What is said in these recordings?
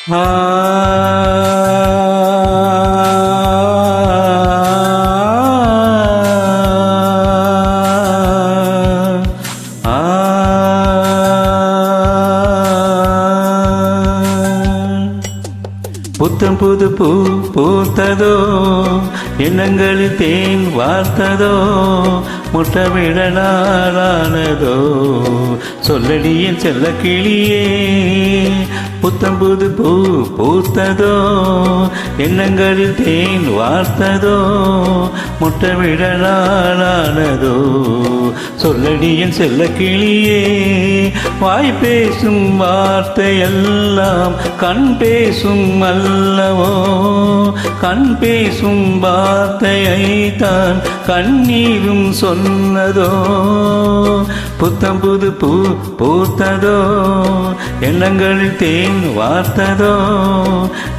ஆ புத்தம் புது பூ பூத்ததோ, எண்ணங்களில் தேன் வார்த்ததோ, முட்டமிட நாளானதோ, சொல்லடி என் செல்ல கிளியே. புத்தம் புது பூ பூத்ததோ, எண்ணங்களில் தேன் வார்த்ததோ, முட்டமிட நாளானதோ, சொல்லடி என் செல்ல கிளியே. வாய் பேசும் வார்த்தையெல்லாம் கண் பேசும் அல்லவோ, கண் பேசும் வார்த்தையைத்தான் கண்ணீரும் சொன்னதோ. புத்தம் புது பூ பூத்ததோ, எண்ணங்களில் தேன் வார்த்ததோ,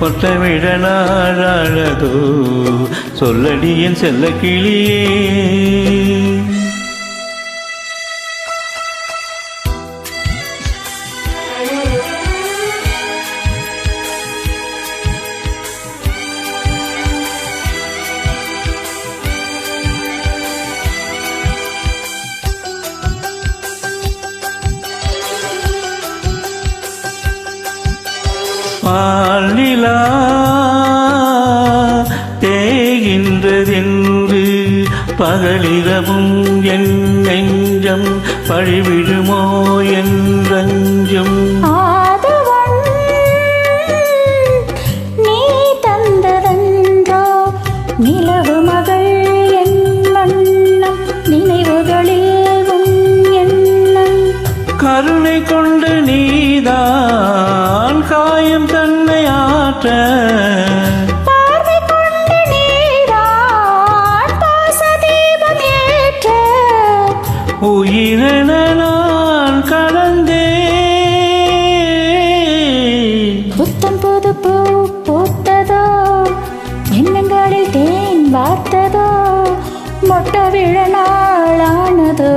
பொட்டவிட நாழதோ, சொல்லடி என் செல்ல கிளியே. பாலிலா தேகின்றதென்று பகலிரவும் என் நெஞ்சம் பழிவிடுமோ என்றும். நீ தந்ததன்றோ நிலவு மகள் என் வண்ணம், நினைவுகளில் உன் எண்ணம். கருணை கொண்டு நீதான் காயம் தன்னை ஆற்ற, பார்வை கொண்டு நீதான் பாசதீபம் ஏற்ற. உயிரென நான் கலந்தே. புத்தம் புது பூ பூத்ததோ, எண்ணங்களில் தேன் வார்த்ததோ, மொட்ட விழ நாளானதோ,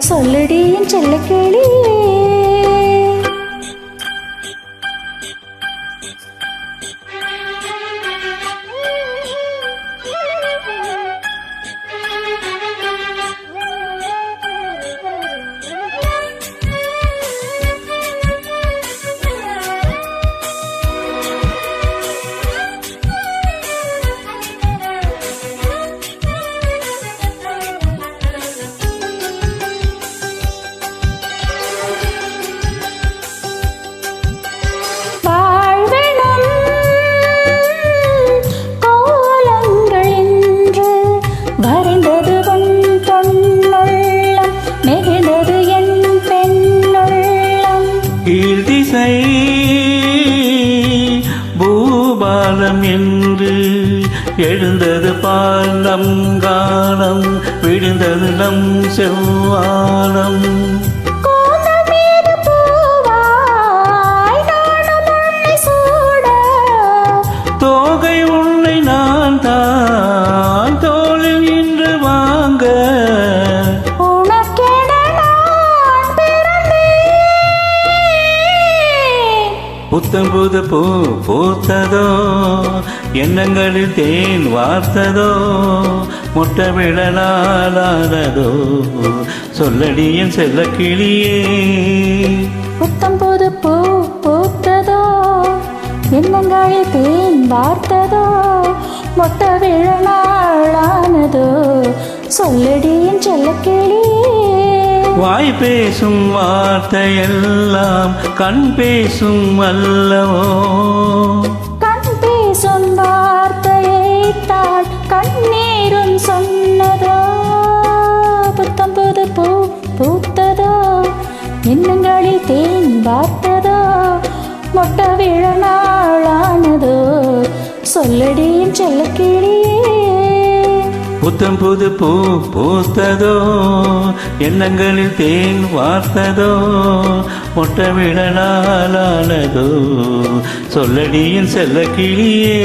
சொல்லடி என் செல்ல கிளியே. கீழ்திசை பூபாலம் என்று எழுந்தது பால் நம் காலம், விழுந்தது நம் செவ்வானம். தோகை உன்னை நான் தான் தோளில் இன்று வாங்க, புத்தம் புது பூ பூத்ததோ, எண்ணங்களில் தேன் வார்த்ததோ, முட்டமிட நாளானதோ, சொல்லடி என் செல்ல கிளியே. புத்தம் புது பூ பூத்ததோ, எண்ணங்களில் தேன் வார்த்ததோ, மொட்ட விழ நாளானதோ, சொல்லடி என் செல்ல கிளியே. வாய் பேசும் வார்த்தையெல்லாம் கண் பேசும் அல்லவோ, கண் பேசும் வார்த்தையைத்தான் கண்ணீரும் சொன்னதோ. புத்தம் புது பூ பூத்ததோ, எண்ணங்களில் தேன் வார்த்ததோ, மொட்ட விழ நாளானதோ, சொல்லடி என் செல்ல கிளியே. புத்தம் புது பூ பூத்ததோ, எண்ணங்களில் தேன் வார்த்ததோ, முட்டமிட நாளானதோ, சொல்லடி என் செல்ல கிளியே.